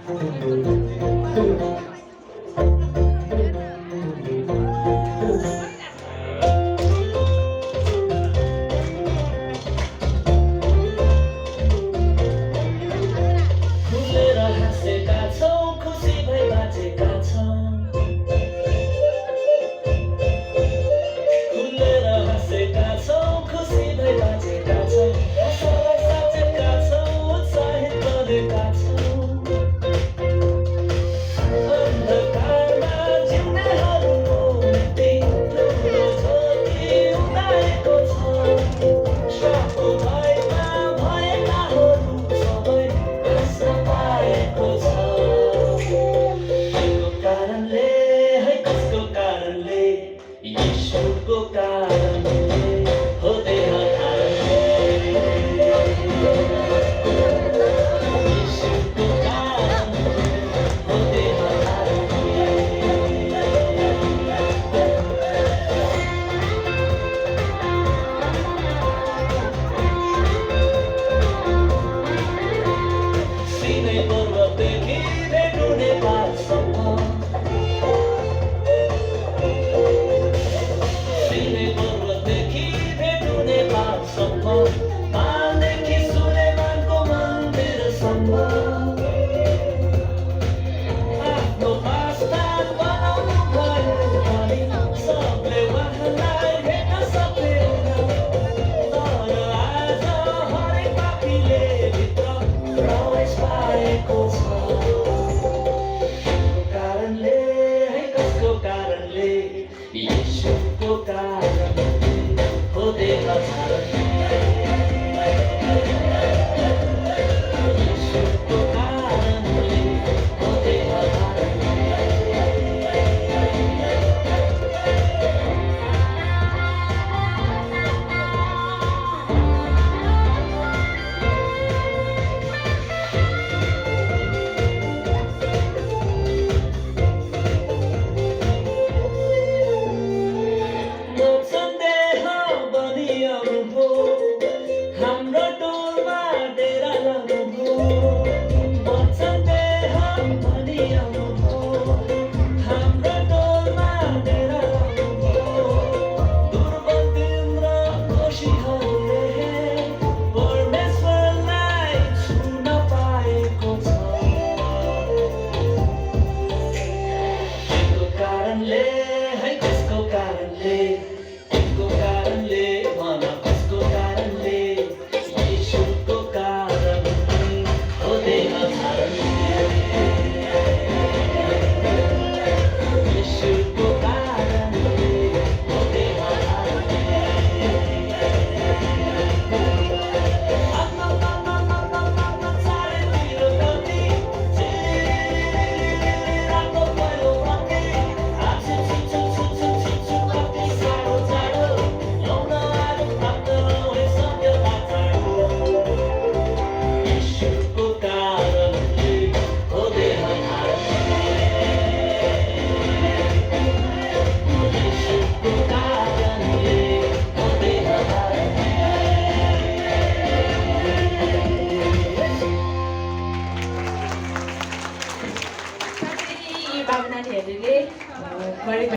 खुलेर हाँसेका छौँ खुसी भई बाँचेका छौँ खुलेर हाँसेका छौँ खुसी भई बाँचेका छौँ आशालाई साँचेका छौँ उत्साहित गरेका छौँ अन्धकारमा जिउनेहरूको निम्ति ठुलो ज्योति उदाएको छ श्रापको भयमा भएकाहरू सबै आशा पाएको छ कसको कारणले है कसको कारणले यीशुको कारणले हो देह कारणले यीशुको कारणले हो देह कारणले सिनै पूर्वदेखि भेट हुने पालसम्म